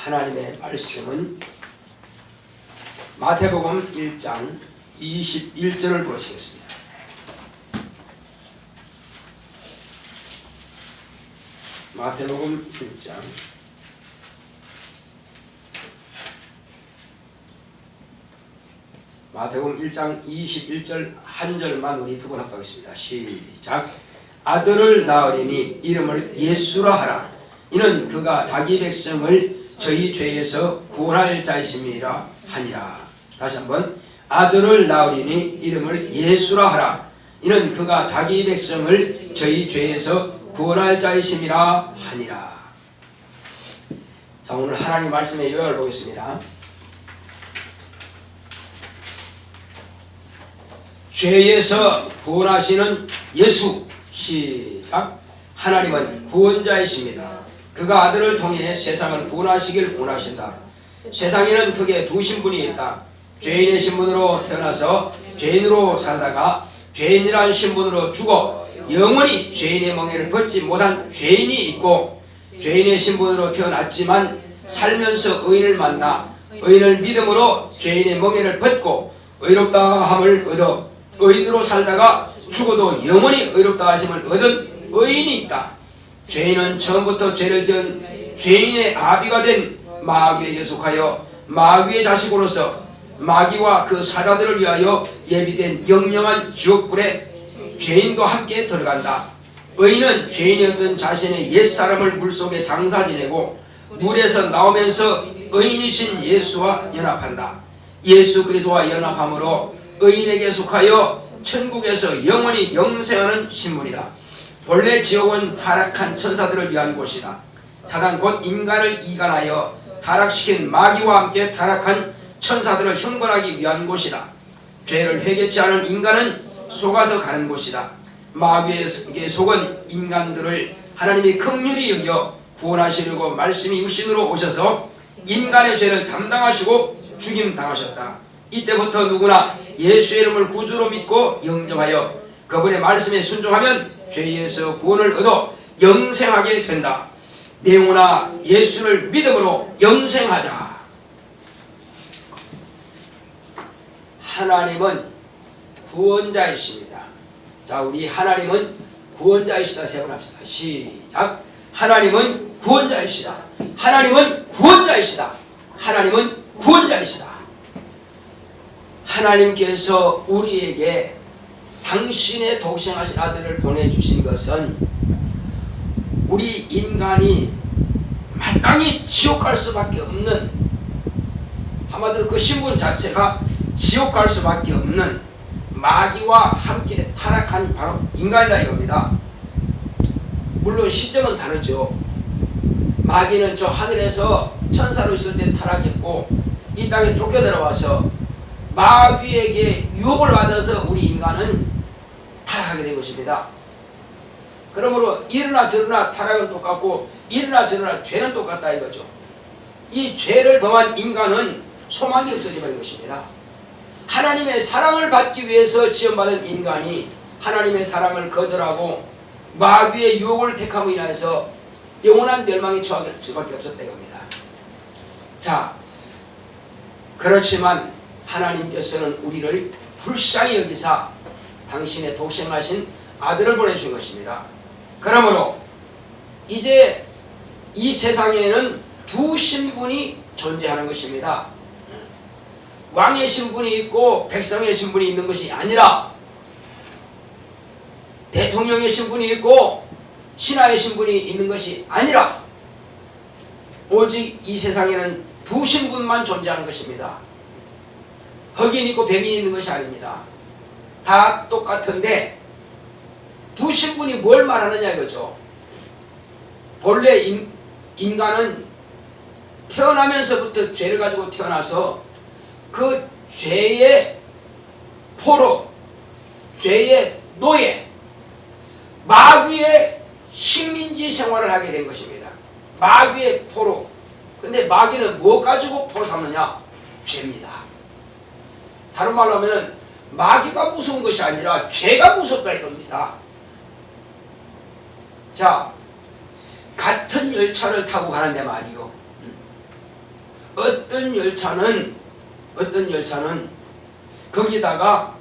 하나님의 말씀은 마태복음 1장 21절을 보시겠습니다. 마태복음 1장 마태복음 1장 21절 한 절만 우리 두 번 합독하겠습니다. 시작. 아들을 낳으리니 이름을 예수라 하라. 이는 그가 자기 백성을 저희 죄에서 구원할 자이심이라 하니라. 다시 한번. 아들을 낳으리니 이름을 예수라 하라. 이는 그가 자기 백성을 저희 죄에서 구원할 자이심이라 하니라. 자, 오늘 하나님 말씀의 요약을 보겠습니다. 죄에서 구원하시는 예수. 시작. 하나님은 구원자이십니다. 그가 아들을 통해 세상을 구원하시길 원하신다. 세상에는 크게 두 신분이 있다. 죄인의 신분으로 태어나서 죄인으로 살다가 죄인이란 신분으로 죽어 영원히 죄인의 멍에를 벗지 못한 죄인이 있고, 죄인의 신분으로 태어났지만 살면서 의인을 만나 의인을 믿음으로 죄인의 멍에를 벗고 의롭다함을 얻어 의인으로 살다가 죽어도 영원히 의롭다 하심을 얻은 의인이 있다. 죄인은 처음부터 죄를 지은 죄인의 아비가 된 마귀에게 속하여 마귀의 자식으로서 마귀와 그 사자들을 위하여 예비된 영영한 지옥불에 죄인도 함께 들어간다. 의인은 죄인이었던 자신의 옛사람을 물속에 장사 지내고 물에서 나오면서 의인이신 예수와 연합한다. 예수 그리스도와 연합함으로 의인에게 속하여 천국에서 영원히 영생하는 신분이다. 본래 지옥은 타락한 천사들을 위한 곳이다. 사단 곧 인간을 이간하여 타락시킨 마귀와 함께 타락한 천사들을 형벌하기 위한 곳이다. 죄를 회개치 않은 인간은 속아서 가는 곳이다. 마귀에게 속은 인간들을 하나님이 긍휼히 여겨 구원하시려고 말씀이 육신으로 오셔서 인간의 죄를 담당하시고 죽임당하셨다. 이때부터 누구나 예수의 이름을 구주로 믿고 영접하여 그분의 말씀에 순종하면 죄에서 구원을 얻어 영생하게 된다. 내오나 예수를 믿음으로 영생하자. 하나님은 구원자이십니다. 자, 우리 하나님은 구원자이시다 세번합시다. 시작. 하나님은 구원자이시다. 하나님은 구원자이시다. 하나님은 구원자이시다. 하나님께서 우리에게 당신의 독생하신 아들을 보내주신 것은 우리 인간이 마땅히 지옥 갈 수밖에 없는, 한마디로 그 신분 자체가 지옥 갈 수밖에 없는 마귀와 함께 타락한 바로 인간이다 이겁니다. 물론 시점은 다르죠. 마귀는 저 하늘에서 천사로 있을 때 타락했고 이 땅에 쫓겨 들어와서 마귀에게 유혹을 받아서 우리 인간은 타락하게 된 것입니다. 그러므로 이러나 저러나 타락은 똑같고 이러나 저러나 죄는 똑같다 이거죠. 이 죄를 범한 인간은 소망이 없어져 버린 것입니다. 하나님의 사랑을 받기 위해서 지원받은 인간이 하나님의 사랑을 거절하고 마귀의 유혹을 택함으로 인하여서 영원한 멸망에 처할 수밖에 없었다 이겁니다. 자, 그렇지만 하나님께서는 우리를 불쌍히 여기사 당신의 독생하신 아들을 보내주신 것입니다. 그러므로 이제 이 세상에는 두 신분이 존재하는 것입니다. 왕의 신분이 있고 백성의 신분이 있는 것이 아니라 대통령의 신분이 있고 신하의 신분이 있는 것이 아니라 오직 이 세상에는 두 신분만 존재하는 것입니다. 흑인 있고 백인이 있는 것이 아닙니다. 다 똑같은데 두 신분이 뭘 말하느냐 이거죠. 본래 인간은 태어나면서부터 죄를 가지고 태어나서 그 죄의 포로, 죄의 노예, 마귀의 식민지 생활을 하게 된 것입니다. 마귀의 포로. 근데 마귀는 뭐 가지고 포로 삼느냐? 죄입니다. 다른 말로 하면은 마귀가 무서운 것이 아니라 죄가 무섭다 이겁니다. 자, 같은 열차를 타고 가는데 말이요. 어떤 열차는 거기다가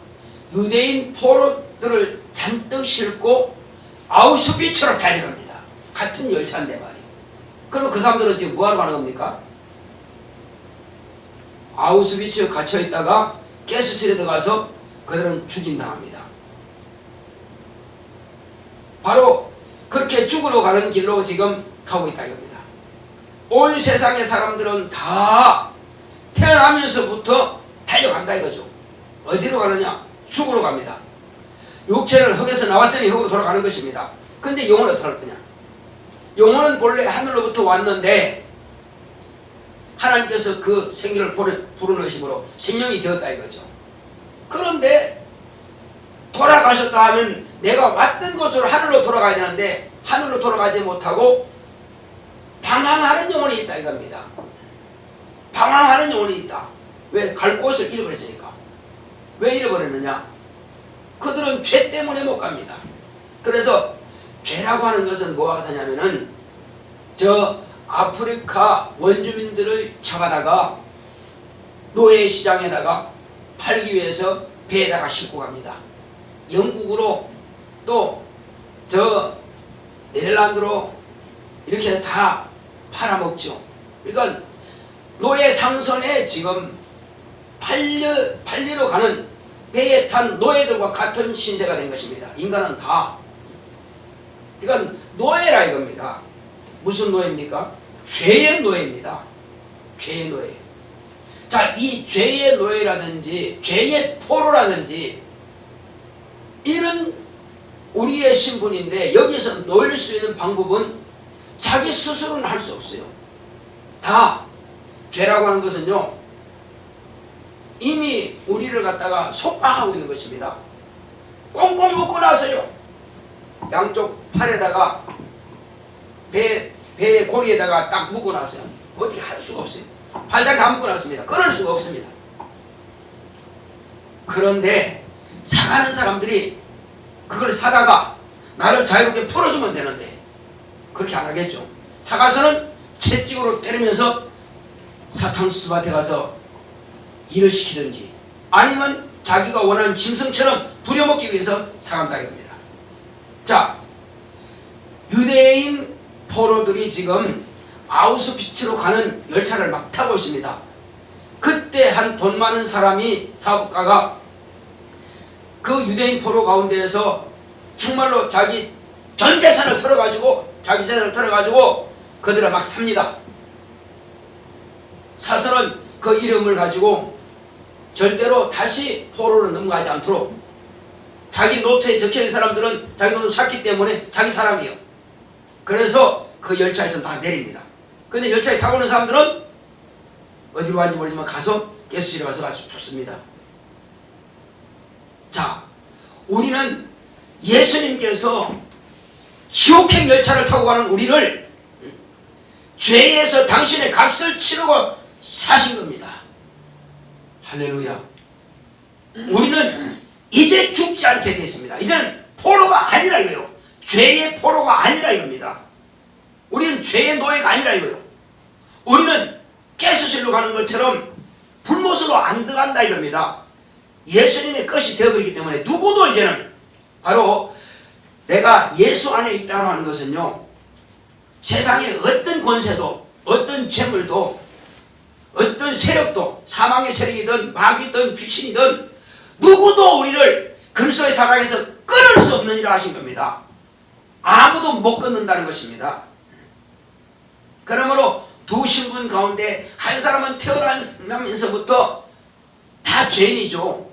유대인 포로들을 잔뜩 싣고 아우슈비츠로 달려갑니다. 같은 열차인데 말이에요. 그러면 그 사람들은 지금 뭐하러 가는 겁니까? 아우슈비츠에 갇혀있다가 가스실에 들어가서 그들은 죽임당합니다. 바로 그렇게 죽으러 가는 길로 지금 가고 있다 이겁니다. 온 세상의 사람들은 다 태어나면서부터 달려간다 이거죠. 어디로 가느냐? 죽으러 갑니다. 육체는 흙에서 나왔으니 흙으로 돌아가는 것입니다. 근데 영혼은 어떻게 할 거냐? 영혼은 본래 하늘로부터 왔는데 하나님께서 그 생기를 불어넣으심으로 생명이 되었다 이거죠. 그런데 돌아가셨다 하면 내가 왔던 곳으로 하늘로 돌아가야 되는데 하늘로 돌아가지 못하고 방황하는 영혼이 있다 이겁니다. 방황하는 영혼이 있다. 왜? 갈 곳을 잃어버렸으니까. 왜 잃어버렸느냐? 그들은 죄 때문에 못 갑니다. 그래서 죄라고 하는 것은 뭐가 하냐면은 저 아프리카 원주민들을 잡아다가 노예 시장에다가 팔기 위해서 배에다가 싣고 갑니다. 영국으로 또 저 네덜란드로 이렇게 다 팔아먹죠. 그러니까 노예 상선에 지금 팔리러 가는 배에 탄 노예들과 같은 신세가 된 것입니다. 인간은 다. 그러니까 노예라 이겁니다. 무슨 노예입니까? 죄의 노예입니다. 죄의 노예. 자, 이 죄의 노예라든지 죄의 포로라든지 이런 우리의 신분인데 여기서 놓일 수 있는 방법은 자기 스스로는 할 수 없어요. 다 죄라고 하는 것은요 이미 우리를 갖다가 속박하고 있는 것입니다. 꽁꽁 묶고 나서요 양쪽 팔에다가 배의 고리에다가 딱 묶고 나서요 어떻게 할 수가 없어요. 팔다리 다 묶고 났습니다. 끊을 수가 없습니다. 그런데 사가는 사람들이 그걸 사다가 나를 자유롭게 풀어주면 되는데 그렇게 안 하겠죠. 사가서는 채찍으로 때리면서 사탕수수밭에 가서 일을 시키든지 아니면 자기가 원하는 짐승처럼 부려먹기 위해서 사간다 이겁니다. 자, 유대인 포로들이 지금 아우슈비츠로 가는 열차를 막 타고 있습니다. 그때 한 돈 많은 사람이 사업가가 그 유대인 포로 가운데에서 정말로 자기 전 재산을 털어가지고 자기 재산을 털어가지고 그들을 막 삽니다. 사서는 그 이름을 가지고 절대로 다시 포로로 넘어가지 않도록 자기 노트에 적혀있는 사람들은 자기 돈을 샀기 때문에 자기 사람이에요. 그래서 그 열차에서 다 내립니다. 근데 열차에 타고 오는 사람들은 어디로 가는지 모르지만 가서 가스실에 가서 죽습니다. 자, 우리는 예수님께서 지옥행 열차를 타고 가는 우리를 죄에서 당신의 값을 치르고 사신 겁니다. 할렐루야. 우리는 이제 죽지 않게 됐습니다. 이제는 포로가 아니라 이거요. 죄의 포로가 아니라 이겁니다. 우리는 죄의 노예가 아니라 이거요. 우리는 가스실로 가는 것처럼 불못으로 안 들어간다 이겁니다. 예수님의 것이 되어버리기 때문에 누구도 이제는 바로 내가 예수 안에 있다고 하는 것은요 세상의 어떤 권세도 어떤 재물도 어떤 세력도 사망의 세력이든 마귀든 귀신이든 누구도 우리를 그리스도의 사랑에서 끊을 수 없느니라 하신 겁니다. 아무도 못 끊는다는 것입니다. 그러므로 두 신분 가운데 한 사람은 태어나면서부터 다 죄인이죠.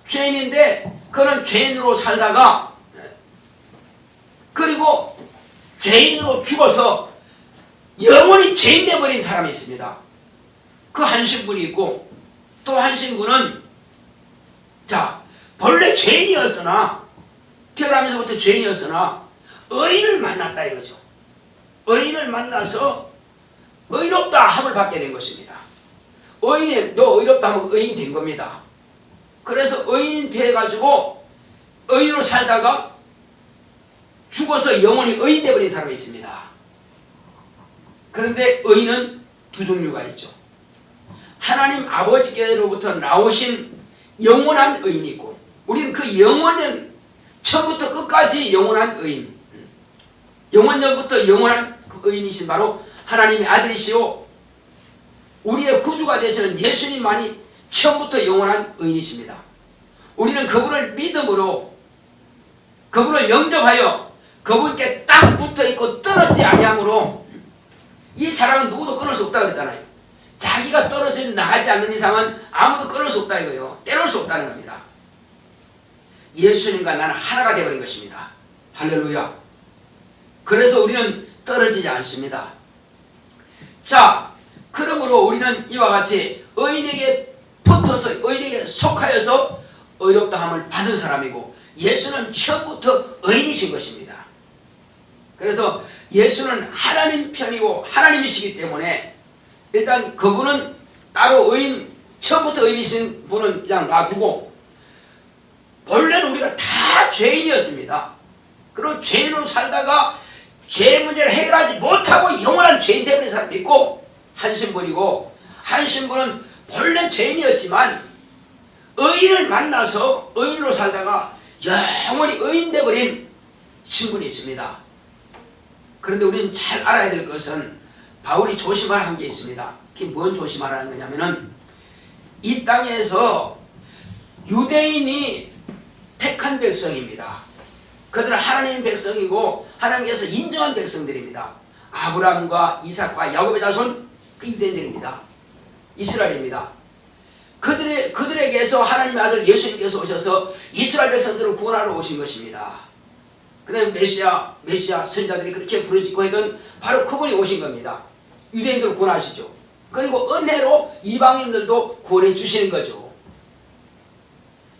죄인인데 그는 죄인으로 살다가 그리고 죄인으로 죽어서 영원히 죄인 되어버린 사람이 있습니다. 그 한 신분이 있고 또 한 신분은 자 본래 죄인이었으나 태어나면서부터 죄인이었으나 의인을 만났다 이거죠. 의인을 만나서 의롭다 함을 받게 된 것입니다. 의인이 너 의롭다 하면 의인이 된 겁니다. 그래서 의인이 돼가지고 의인으로 살다가 죽어서 영원히 의인 되어버린 사람이 있습니다. 그런데 의인은 두 종류가 있죠. 하나님 아버지께로부터 나오신 영원한 의인이 있고, 우리는 그 영원한, 처음부터 끝까지 영원한 의인, 영원전부터 영원한 그 의인이신 바로 하나님의 아들이시오, 우리의 구주가 되시는 예수님만이 처음부터 영원한 의인이십니다. 우리는 그분을 믿음으로, 그분을 영접하여 그분께 딱 붙어있고 떨어지지 아니함으로, 이 사람은 누구도 끊을 수 없다 그랬잖아요. 자기가 떨어져 나가지 않는 이상은 아무도 끊을 수 없다 이거요. 때릴 수 없다는 겁니다. 예수님과 나는 하나가 되어버린 것입니다. 할렐루야. 그래서 우리는 떨어지지 않습니다. 자, 그러므로 우리는 이와 같이 의인에게 붙어서, 의인에게 속하여서 의롭다함을 받은 사람이고, 예수는 처음부터 의인이신 것입니다. 그래서 예수는 하나님 편이고 하나님이시기 때문에 일단 그분은 따로 의인, 처음부터 의인이신 분은 그냥 놔두고, 본래는 우리가 다 죄인이었습니다. 그리고 죄인으로 살다가 죄 문제를 해결하지 못하고 영원한 죄인 되어버린 사람도 있고, 한 신분이고, 한 신분은 본래 죄인이었지만 의인을 만나서 의인으로 살다가 영원히 의인 되어버린 신분이 있습니다. 그런데 우리는 잘 알아야 될 것은 바울이 조심하라 한 게 있습니다. 그게 뭔 조심하라는 거냐면은, 이 땅에서 유대인이 택한 백성입니다. 그들은 하나님의 백성이고 하나님께서 인정한 백성들입니다. 아브라함과 이삭과 야곱의 자손, 그 유대인들입니다. 이스라엘입니다. 그들에게서 하나님의 아들 예수님께서 오셔서 이스라엘 백성들을 구원하러 오신 것입니다. 그다음에 메시아 선자들이 그렇게 부르짖고 했던 바로 그분이 오신 겁니다. 유대인들을 구원하시죠. 그리고 은혜로 이방인들도 구원해 주시는 거죠.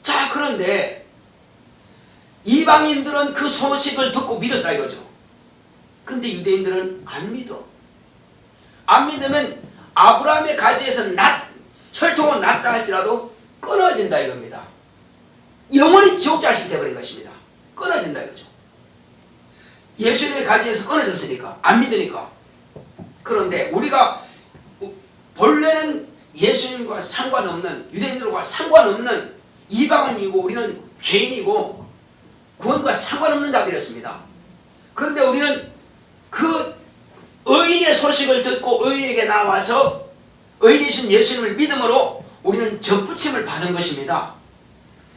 자, 그런데 이방인들은 그 소식을 듣고 믿었다 이거죠. 근데 유대인들은 안 믿어. 안 믿으면 아브라함의 가지에서 혈통은 낫다 할지라도 끊어진다 이겁니다. 영원히 지옥 자식이 되어버린 것입니다. 끊어진다 이거죠. 예수님의 가지에서 끊어졌으니까, 안 믿으니까. 그런데 우리가 본래는 예수님과 상관없는, 유대인들과 상관없는 이방인이고, 우리는 죄인이고 구원과 상관없는 자들이었습니다. 그런데 우리는 그 의인의 소식을 듣고 의인에게 나와서 의인이신 예수님을 믿음으로 우리는 접붙임을 받은 것입니다.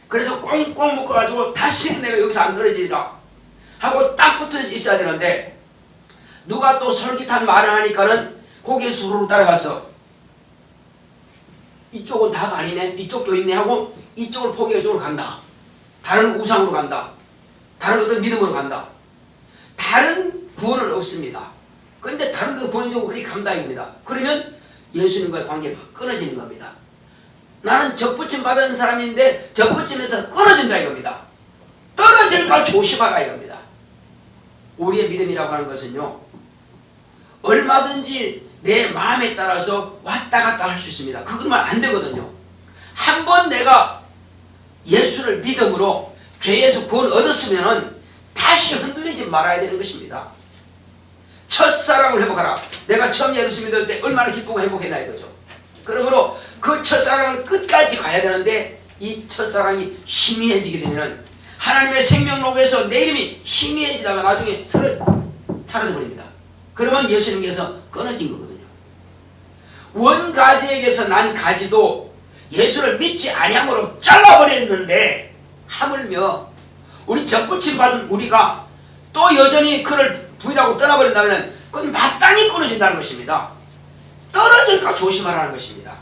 그래서 꽁꽁 묶어가지고 다시는 내가 여기서 안 떨어지리라 하고 딱 붙어 있어야 되는데, 누가 또 솔깃한 말을 하니까는 거기에 수로로 따라가서 이쪽은 다가 아니네, 이쪽도 있네 하고 이쪽을 포기해 쪽으로 간다. 다른 우상으로 간다. 다른 어떤 믿음으로 간다. 다른 구원은 없습니다. 그런데 다른 데 구원이 좀 그렇게 간다 이겁니다. 그러면 예수님과의 관계가 끊어지는 겁니다. 나는 접붙임 받은 사람인데 접붙임에서 끊어진다 이겁니다. 떨어질까 조심하라 이겁니다. 우리의 믿음이라고 하는 것은요, 얼마든지 내 마음에 따라서 왔다 갔다 할 수 있습니다. 그러면 안 되거든요. 한번 내가 예수를 믿음으로 죄에서 구원 얻었으면 다시 흔들리지 말아야 되는 것입니다. 첫사랑을 회복하라. 내가 처음 예수 믿을 때 얼마나 기쁘고 행복했나 이거죠. 그러므로 그 첫사랑은 끝까지 가야 되는데, 이 첫사랑이 희미해지게 되면 하나님의 생명록에서 내 이름이 희미해지다가 나중에 사라져버립니다. 그러면 예수님께서 끊어진 거거든요. 원가지에게서 난 가지도 예수를 믿지 아니함으로 잘라버렸는데, 하물며 우리 접붙임 받은 우리가 또 여전히 그를 부인하고 떠나버린다면 그건 마땅히 끊어진다는 것입니다. 떨어질까 조심하라는 것입니다.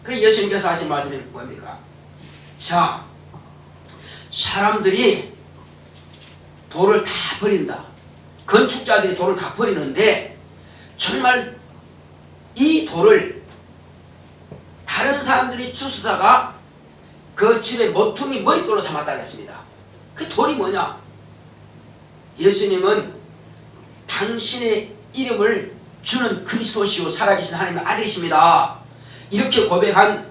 그래서 예수님께서 하신 말씀이 뭡니까? 자, 사람들이 돌을 다 버린다. 건축자들이 돌을 다 버리는데, 정말 이 돌을 다른 사람들이 주스다가 그 집의 모퉁이 머릿돌로 삼았다 그랬습니다. 그 돌이 뭐냐? 예수님은 당신의 이름을 주는 그리스도시요 살아계신 하나님의 아들이십니다. 이렇게 고백한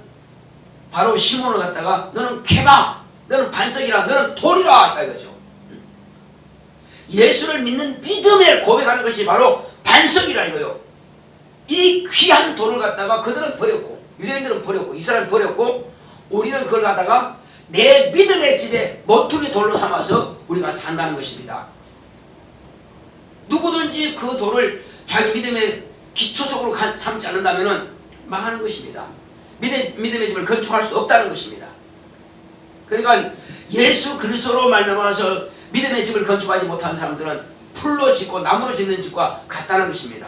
바로 시몬을 갖다가 너는 쾌마, 너는 반석이라, 너는 돌이라 했다 이거죠. 예수를 믿는 믿음에 고백하는 것이 바로 반석이라 이거요. 이 귀한 돌을 갖다가 그들은 버렸고, 유대인들은 버렸고, 이스라엘은 버렸고, 우리는 그걸 갖다가 내 믿음의 집에 모퉁이 돌로 삼아서 우리가 산다는 것입니다. 누구든지 그 돌을 자기 믿음의 기초석으로 삼지 않는다면 망하는 것입니다. 믿음의 집을 건축할 수 없다는 것입니다. 그러니까 예수 그리스도로 말미암아서 믿음의 집을 건축하지 못한 사람들은 풀로 짓고 나무로 짓는 집과 같다는 것입니다.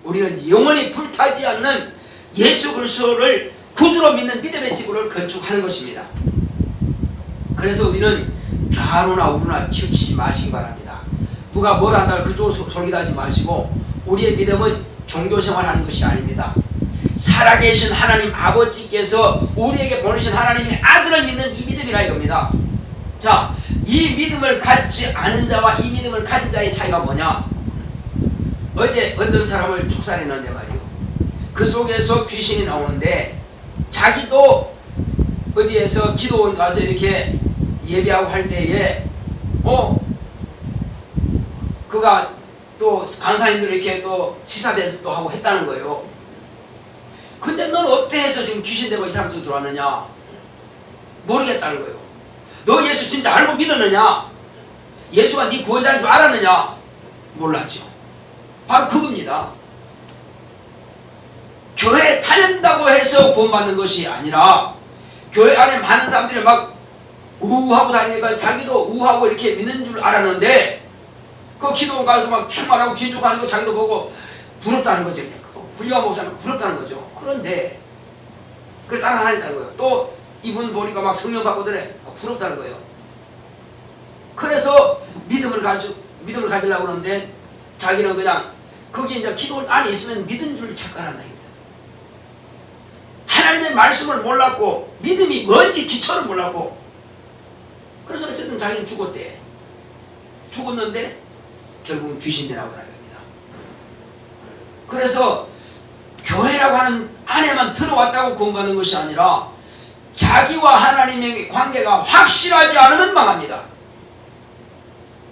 우리는 영원히 불타지 않는 예수 그리스도를 구주로 믿는 믿음의 집을 건축하는 것입니다. 그래서 우리는 좌로나 우로나 치우치지 마시기 바랍니다. 누가 뭐라 한다고 그쪽으로 솔깃하지 마시고, 우리의 믿음은 종교생활하는 것이 아닙니다. 살아계신 하나님 아버지께서 우리에게 보내신 하나님의 아들을 믿는 이 믿음이라 이겁니다. 자, 이 믿음을 갖지 않은 자와 이 믿음을 가진 자의 차이가 뭐냐? 어제 어떤 사람을 축살했는데 말이요, 그 속에서 귀신이 나오는데 자기도 어디에서 기도원 가서 이렇게 예배하고 할 때에 그가 또 강사님들 이렇게 또 시사대도 하고 했다는 거예요. 근데 넌 어때 해서 지금 귀신 되고 이 사람 쪽에 들어왔느냐? 모르겠다는 거예요. 너 예수 진짜 알고 믿었느냐? 예수가 네 구원자인 줄 알았느냐? 몰랐죠. 바로 그겁니다. 교회 다닌다고 해서 구원받는 것이 아니라, 교회 안에 많은 사람들이 막 우하고 다니니까 자기도 우하고 이렇게 믿는 줄 알았는데, 그 기도원 가서 막 충만하고 기죽하는 거 자기도 보고 부럽다는 거죠. 그냥 훌륭한 목사는 부럽다는 거죠. 그런데 그걸 따라다녔다는 거예요. 또 이분 보니까 막 성령 받고더래, 부럽다는 거예요. 그래서 믿음을 가지려고 그러는데 자기는 그냥 거기 이제 기도 안에 있으면 믿은 줄 착각한다. 하나님의 말씀을 몰랐고 믿음이 뭔지 기초를 몰랐고, 그래서 어쨌든 자기는 죽었대. 죽었는데 결국은 귀신이 나오더라 겁니다. 그래서 교회라고 하는 안에만 들어왔다고 구원받는 것이 아니라 자기와 하나님의 관계가 확실하지 않으면 망합니다.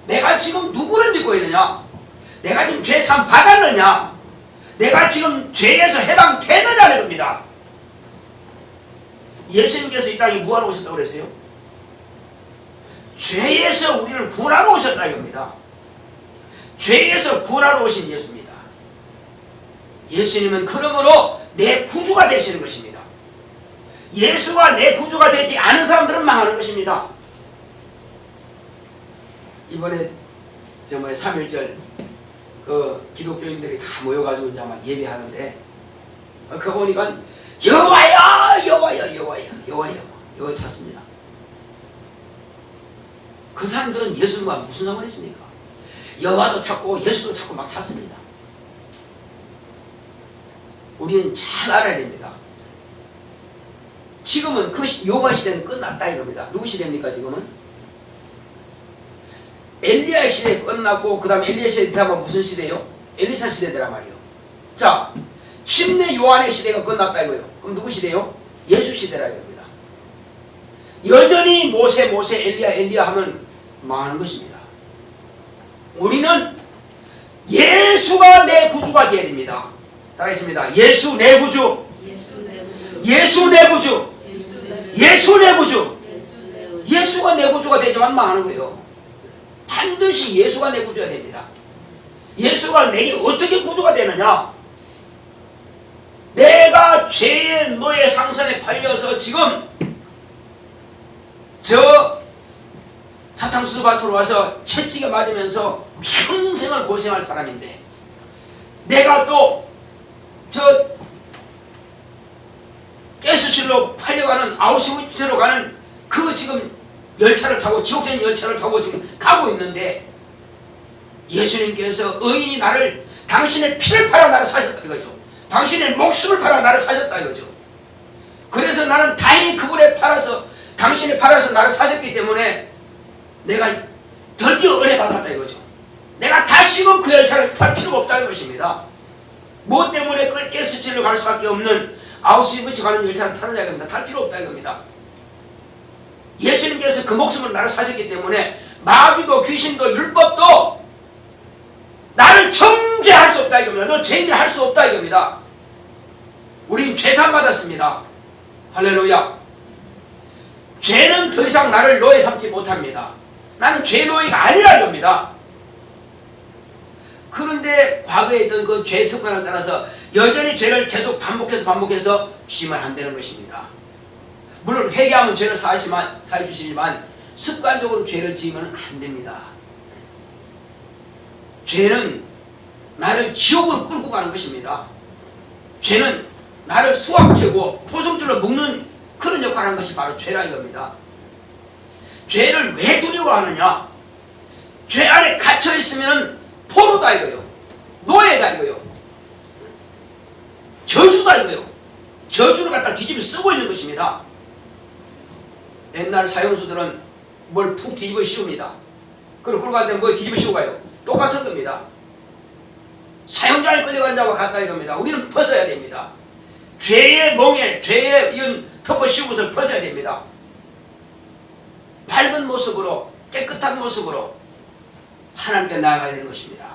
내가 지금 누구를 믿고 있느냐? 내가 지금 죄산 받았느냐? 내가 지금 죄에서 해방되느냐는 겁니다. 예수님께서 이 땅에 뭐하러 오셨다고 그랬어요? 죄에서 우리를 구원하러 오셨다 이겁니다. 죄에서 구원하러 오신 예수입니다. 예수님은 그러므로 내 구주가 되시는 것입니다. 예수가 내 구주가 되지 않은 사람들은 망하는 것입니다. 이번에 3.1절 그 기독교인들이 다 모여가지고 이제 막 예배하는데, 그 보니까 여호와여 여호와여 여호와여 여호와여 여호와 찾습니다. 그 사람들은 예수님과 무슨 상관이 있습니까? 여호와도 찾고 예수도 찾고 막 찾습니다. 우리는 잘 알아야 됩니다. 지금은 그 여호와 시대는 끝났다 이겁니다. 누구 시대입니까 지금은? 엘리야 시대 끝났고, 그 다음에 엘리야 시대 다음은 무슨 시대요? 엘리사 시대더라 말이요. 자, 침례 요한의 시대가 끝났다 이거예요. 그럼 누구 시대요? 예수 시대라 이겁니다. 여전히 모세 엘리야 하면 망하는 것입니다. 우리는 예수가 내 구주가 되어야 됩니다. 따라했습니다. 예수 내 구주, 예수 내 구주, 예수 내 구주. 예수가 내 구주가 되지만 망하는 거예요. 반드시 예수가 내 구주가 됩니다. 예수가 내게 어떻게 구주가 되느냐? 내가 죄의 노예 상선에 팔려서 지금 저 사탕수수 밭으로 와서 채찍에 맞으면서 평생을 고생할 사람인데, 내가 또 저 가스실로 팔려가는 아우슈비츠로 가는 그 지금 열차를 타고, 지옥된 열차를 타고 지금 가고 있는데, 예수님께서 의인이 나를, 당신의 피를 팔아 나를 사셨다 이거죠. 당신의 목숨을 팔아 나를 사셨다 이거죠. 그래서 나는 다행히 그분의 팔아서, 당신이 팔아서 나를 사셨기 때문에 내가 드디어 은혜 받았다 이거죠. 내가 다시금 그 열차를 탈 필요가 없다는 것입니다. 뭐 때문에 그 가스실로 갈 수밖에 없는 아우슈비츠 가는 열차를 타느냐 이겁니다. 탈 필요 없다 이겁니다. 예수님께서 그 목숨을 나를 사셨기 때문에 마귀도 귀신도 율법도 나를 정죄할 수 없다 이겁니다. 너 죄인들 할 수 없다 이겁니다. 우린 죄산 받았습니다. 할렐루야. 죄는 더 이상 나를 노예 삼지 못합니다. 나는 죄 노예가 아니라 이겁니다. 그런데 과거에 있던 그 죄 습관을 따라서 여전히 죄를 계속 반복해서 지면 안 되는 것입니다. 물론 회개하면 죄를 사해 주시지만 습관적으로 죄를 지으면 안 됩니다. 죄는 나를 지옥으로 끌고 가는 것입니다. 죄는 나를 수확채고 포성줄로 묶는 그런 역할을 하는 것이 바로 죄라 이겁니다. 죄를 왜 두려워하느냐? 죄 안에 갇혀 있으면 포로다 이거요. 노예다 이거요. 저주다 이거요. 저주를 갖다 뒤집어 쓰고 있는 것입니다. 옛날 사형수들은 뭘 푹 뒤집어 씌웁니다. 그리고 끌고 갈 때는 뭘 뒤집어 씌우고 가요. 똑같은 겁니다. 사형장에 끌려간 자와 같다 이겁니다. 우리는 벗어야 됩니다. 죄의 멍에, 죄의 이런 덮어 씌운 것을 벗어야 됩니다. 밝은 모습으로, 깨끗한 모습으로 하나님께 나아가야 되는 것입니다.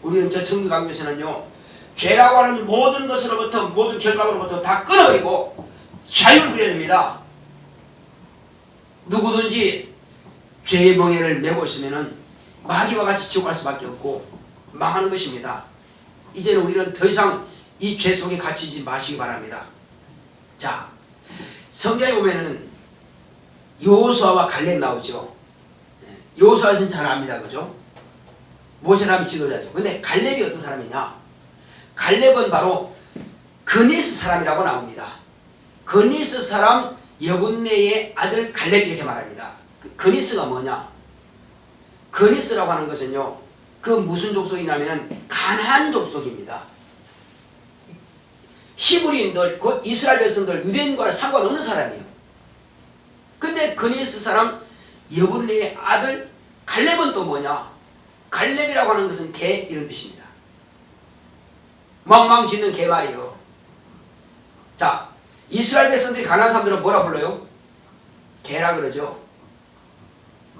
우리는 저 정리강의에서는요, 죄라고 하는 모든 것으로부터, 모든 결박으로부터 다 끊어버리고 자유를 누려야 됩니다. 누구든지 죄의 멍에를 메고 있으면 마귀와 같이 지옥 갈 수밖에 없고 망하는 것입니다. 이제는 우리는 더 이상 이 죄 속에 갇히지 마시기 바랍니다. 자, 성경에 보면은 여호수아와 갈렙 나오죠. 여호수아는 잘 압니다. 그죠? 모세람이 지도자죠. 근데 갈렙이 어떤 사람이냐? 갈렙은 바로 그니스 사람이라고 나옵니다. 그니스 사람 여분네의 아들 갈렙 이렇게 말합니다. 그니스가 뭐냐? 그니스라고 하는 것은요, 그 무슨 족속이냐면 가나안 족속입니다. 히브리인들, 곧 이스라엘 백성들, 유대인과 상관없는 사람이에요. 근데 그니스 사람 여분네의 아들 갈렙은 또 뭐냐? 갈렙이라고 하는 것은 개 이런 뜻입니다. 멍멍 짖는 개 말이에요. 자, 이스라엘 백성들이 가나안 사람들은 뭐라 불러요? 개라 그러죠.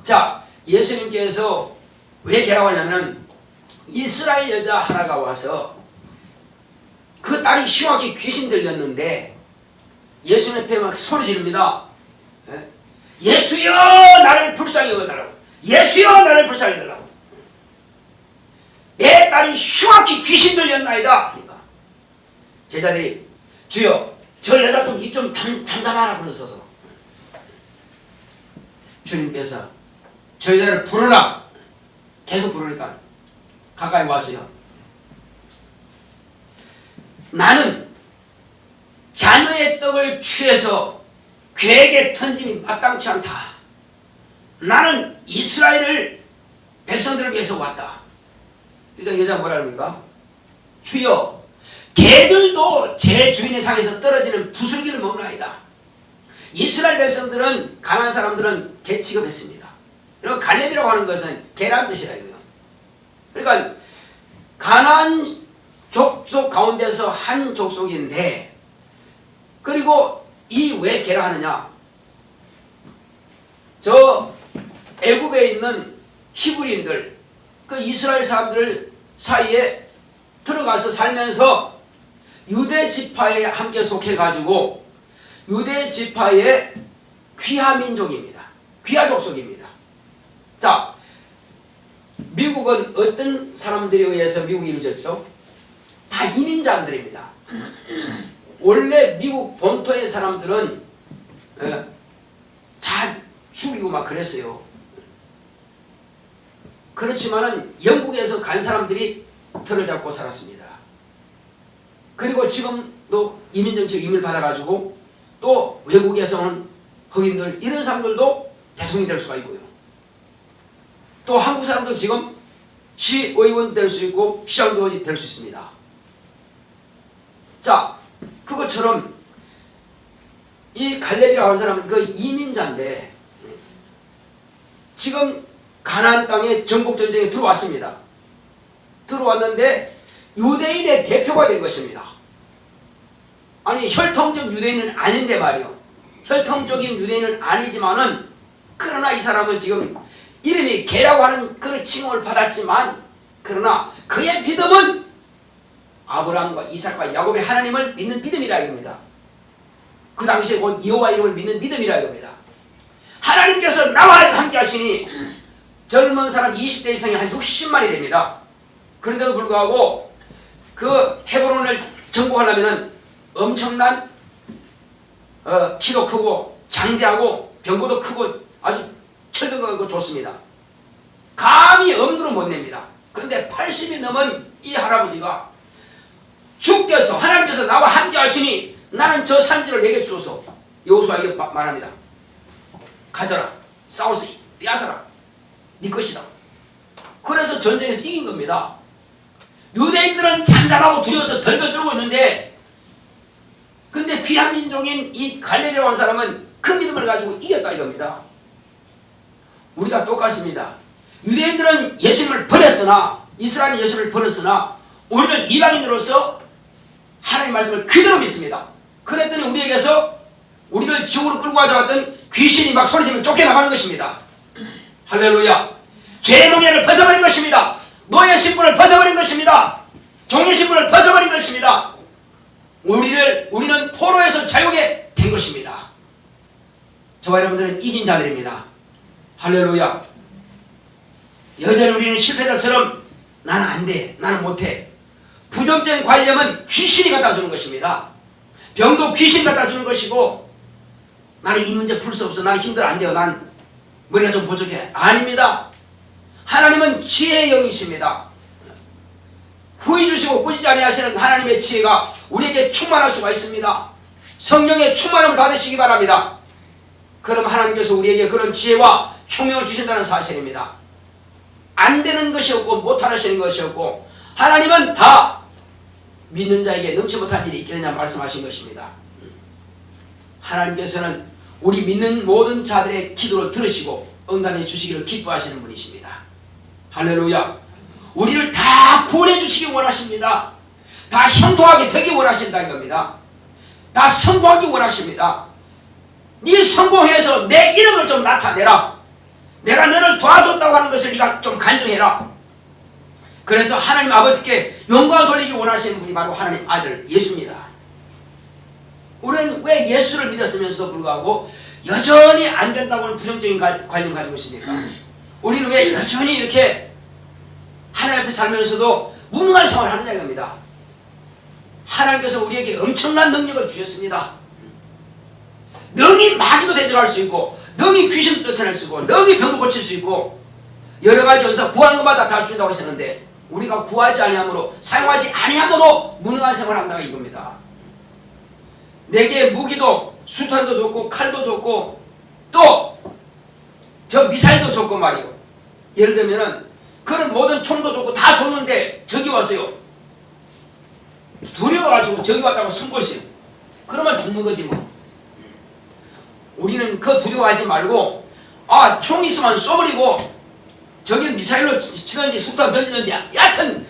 자, 예수님께서 왜 개라고 하냐면 이스라엘 여자 하나가 와서 그 딸이 흉악히 귀신 들렸는데 예수님 앞에 막 소리 지릅니다. 예수여 나를 불쌍히 여겨달라고. 예수여 나를 불쌍히 여겨달라고. 내 딸이 흉악히 귀신 들렸나이다. 그러니까 제자들이 주여 저 여자 좀 입 좀 잠잠하라 그러셔서 주님께서 저 여자를 부르라. 계속 부르니까 가까이 왔어요. 나는 자녀의 떡을 취해서 괴에게 던짐이 마땅치 않다. 나는 이스라엘을 백성들을 위해서 왔다. 그러니까 여자가 뭐라 합니까? 주여 개들도 제 주인의 상에서 떨어지는 부슬기를 먹나이다. 이스라엘 백성들은 가나안 사람들은 개 취급했습니다. 그리고 갈렙이라고 하는 것은 개란 뜻이라 이거요. 그러니까 가나안 족속 가운데서 한 족속인데, 그리고 이 왜 개라 하느냐? 저 애굽에 있는 히브리인들, 그 이스라엘 사람들 사이에 들어가서 살면서 유대 지파에 함께 속해가지고 유대 지파의 귀하 민족입니다. 귀하 족속입니다. 자, 미국은 어떤 사람들에 의해서 미국이 이루어졌죠? 다 이민자들입니다. 원래 미국 본토의 사람들은 다 죽이고 막 그랬어요. 그렇지만은 영국에서 간 사람들이 틀을 잡고 살았습니다. 그리고 지금도 이민정책 이민을 받아가지고 또 외국에서 온 흑인들 이런 사람들도 대통령이 될 수가 있고요. 또 한국 사람도 지금 시의원 될 수 있고 시장도 될 수 있습니다. 자, 그것처럼 이 갈렙이라고 하는 사람은 그 이민자인데 지금 가나안 땅에 전국전쟁에 들어왔습니다. 들어왔는데 유대인의 대표가 된 것입니다. 아니 혈통적 유대인은 아닌데 말이요. 혈통적인 유대인은 아니지만은 그러나 이 사람은 지금 이름이 개라고 하는 그런 칭호를 받았지만 그러나 그의 믿음은 아브라함과 이삭과 야곱의 하나님을 믿는 믿음이라 이겁니다. 그 당시에 곧 여호와 이름을 믿는 믿음이라 이겁니다. 하나님께서 나와 함께 하시니 젊은 사람 20대 이상이 한 60만이 됩니다. 그런데도 불구하고 그 헤브론을 정복하려면 엄청난 키도 크고 장대하고 병거도 크고 아주 철병거가 좋습니다. 감히 엄두를 못 냅니다. 그런데 80이 넘은 이 할아버지가 주께서 하나님께서 나와 함께 하시니 나는 저 산지를 내게 주소서. 여호수아에게 말합니다. 가져라. 싸워서 빼앗아라. 네 것이다. 그래서 전쟁에서 이긴 겁니다. 유대인들은 잠잠하고 두려워서 덜덜 떨고 있는데, 근데 귀한 민족인 이 갈렙이라고 하는 사람은 그 믿음을 가지고 이겼다 이겁니다. 우리가 똑같습니다. 유대인들은 예수님을 버렸으나, 이스라엘은 예수를 버렸으나 우리는 이방인으로서 하나님의 말씀을 그대로 믿습니다. 그랬더니 우리에게서 우리를 지옥으로 끌고 가져갔던 귀신이 막 소리지면 쫓겨나가는 것입니다. 할렐루야. 죄의 멍에를 벗어버린 것입니다. 노예 신분을 벗어버린 것입니다. 종의 신분을 벗어버린 것입니다. 우리는 포로에서 자유하게 된 것입니다. 저와 여러분들은 이긴 자들입니다. 할렐루야. 여전히 우리는 실패자처럼 나는 안 돼, 나는 못해. 부정적인 관념은 귀신이 갖다 주는 것입니다. 병도 귀신이 갖다 주는 것이고, 나는 이 문제 풀 수 없어, 나는 힘들어, 안 돼요, 난 머리가 좀 부족해. 아닙니다. 하나님은 지혜의 영이십니다. 후히 주시고 꾸짖지 아니하시는 하나님의 지혜가 우리에게 충만할 수가 있습니다. 성령의 충만함을 받으시기 바랍니다. 그럼 하나님께서 우리에게 그런 지혜와 총명을 주신다는 사실입니다. 안 되는 것이 없고 못하시는 것이 없고, 하나님은 다 믿는 자에게 능치 못한 일이 있겠느냐 말씀하신 것입니다. 하나님께서는 우리 믿는 모든 자들의 기도를 들으시고 응답해 주시기를 기뻐하시는 분이십니다. 할렐루야. 우리를 다 구원해 주시기 원하십니다. 다 형통하게 되기 원하신다 이겁니다. 다 성공하기 원하십니다. 네 성공해서 내 이름을 좀 나타내라. 내가 너를 도와줬다고 하는 것을 네가 좀 간증해라. 그래서 하나님 아버지께 영광을 돌리기 원하시는 분이 바로 하나님 아들 예수입니다. 우리는 왜 예수를 믿었으면서도 불구하고 여전히 안 된다고 하는 부정적인 관념을 가지고 있습니까? 우리는 왜 여전히 이렇게 하나님 앞에 살면서도 무능한 생활을 하느냐 이겁니다. 하나님께서 우리에게 엄청난 능력을 주셨습니다. 능히 마귀도 대적할 수 있고, 능히 귀신도 쫓아낼 수 있고, 능히 병도 고칠 수 있고, 여러 가지 연사 구하는 것마다 다 주신다고 하셨는데, 우리가 구하지 아니함으로, 사용하지 아니함으로 무능한 생활을 한다가 이겁니다. 내게 무기도 수탄도 좋고 칼도 좋고 또 저 미사일도 좋고 말이요. 예를 들면은 그런 모든 총도 좋고 다 줬는데 적이 왔어요. 두려워가지고 적이 왔다고 숨고있어요. 그러면 죽는 거지 뭐. 우리는 그 두려워하지 말고, 아, 총 있으면 쏘버리고 저기 미사일로 치든지 수탄 던지든지 여하튼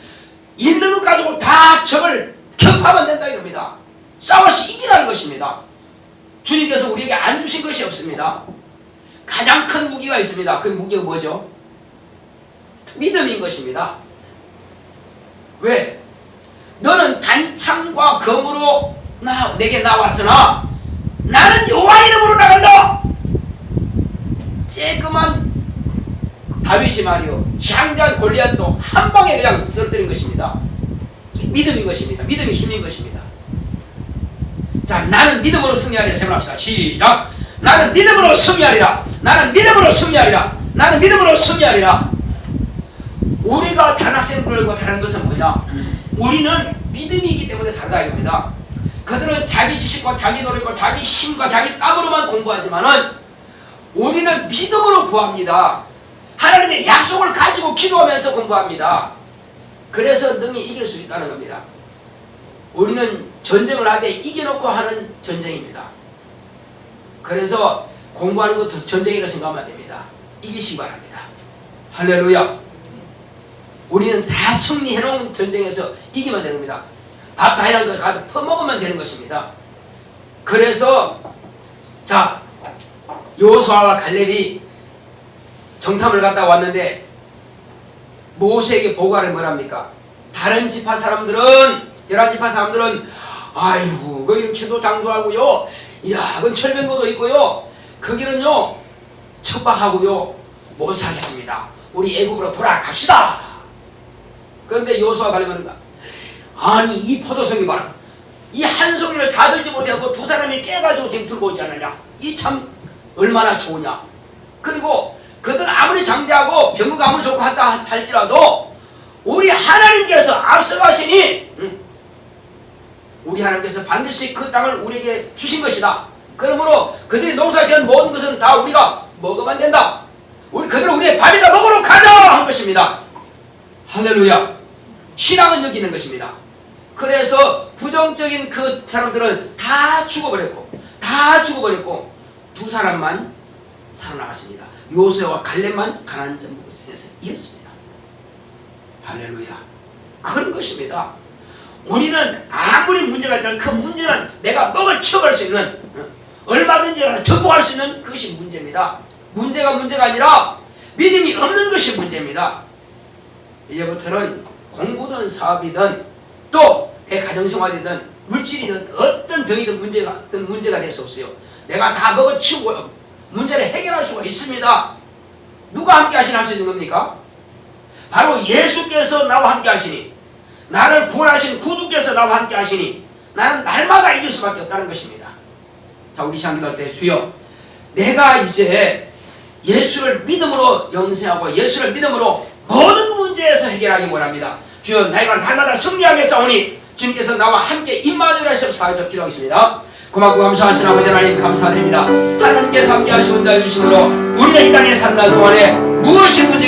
있는 것 가지고 다 적을 격파하면 된다 이겁니다. 싸워서 이기라는 것입니다. 주님께서 우리에게 안 주신 것이 없습니다. 가장 큰 무기가 있습니다. 그 무기가 뭐죠? 믿음인 것입니다. 왜? 너는 단창과 검으로 내게 나왔으나 나는 여호와 이름으로 나간다. 쬐끄만 다윗이 말이요, 장대한 골리앗도 한 방에 그냥 쓰러뜨린 것입니다. 믿음인 것입니다. 믿음이 힘인 것입니다. 자, 나는 믿음으로 승리하리라 생각합시다. 시작. 나는 믿음으로 승리하리라. 나는 믿음으로 승리하리라. 나는 믿음으로 승리하리라. 우리가 다른 학생들과 다른 것은 뭐냐? 우리는 믿음이기 때문에 다르다 이겁니다. 그들은 자기 지식과 자기 노력과 자기 힘과 자기 땀으로만 공부하지만은 우리는 믿음으로 구합니다. 하나님의 약속을 가지고 기도하면서 공부합니다. 그래서 능히 이길 수 있다는 겁니다. 우리는 전쟁을 하되 이겨놓고 하는 전쟁입니다. 그래서 공부하는 것도 전쟁이라고 생각하면 됩니다. 이기시기 바랍니다. 할렐루야. 우리는 다 승리해놓은 전쟁에서 이기면 되는 겁니다. 밥 다 해놓은 거 가서 퍼먹으면 되는 것입니다. 그래서 자, 여호수아와 갈렙이 정탐을 갔다 왔는데 모세에게 보고하는 뭐랍니까? 다른 지파 사람들은 열한 지파 사람들은 아이고 거기는 기도장도 하고요, 이야 그건 철병고도 있고요, 거기는요 척박하고요 못 살겠습니다. 우리 애굽으로 돌아갑시다. 그런데 여호수아 가려면 아니 이 포도송이 봐라, 이 한 송이를 다 들지 못하고 두 사람이 깨가지고 지금 들고 오지 않느냐, 이 참 얼마나 좋으냐. 그리고 그들 아무리 장대하고 병거가 아무리 좋고 하다 할지라도 우리 하나님께서 앞서가시니 우리 하나님께서 반드시 그 땅을 우리에게 주신 것이다. 그러므로 그들이 농사지은 모든 것은 다 우리가 먹으면 된다. 그들은 우리의 밥이다 먹으러 가자 한 것입니다. 할렐루야. 신앙은 여기 있는 것입니다. 그래서 부정적인 그 사람들은 다 죽어버렸고 두 사람만 살아나갔습니다. 요수아와 갈렙만 가나안 정복에서 이겼습니다. 할렐루야. 그런 것입니다. 우리는 아무리 문제가 있다면 그 문제는 내가 먹을 치워갈 수 있는, 얼마든지 정복할 수 있는 그것이 문제입니다. 문제가 아니라 믿음이 없는 것이 문제입니다. 이제부터는 공부든 사업이든 또 내 가정생활이든 물질이든 어떤 병이든 문제가 될 수 없어요. 내가 다 먹어치우고 문제를 해결할 수가 있습니다. 누가 함께 하시니 할 수 있는 겁니까? 바로 예수께서 나와 함께 하시니, 나를 구원하신 구주께서 나와 함께 하시니 나는 날마다 이길 수밖에 없다는 것입니다. 자, 우리 시간 기도할 때 주여, 내가 이제 예수를 믿음으로 영생하고 예수를 믿음으로 모든 문제에서 해결하기 원합니다. 주여, 내가 날마다 승리하게 싸우니 주님께서 나와 함께 임마누엘 하시옵소서 하여 기도하겠습니다. 고맙고 감사하신 아버지 하나님 감사드립니다. 하나님께서 함께 하시는 날 이 심으로 우리는 이 땅에 산 날 동안에 무엇이 문제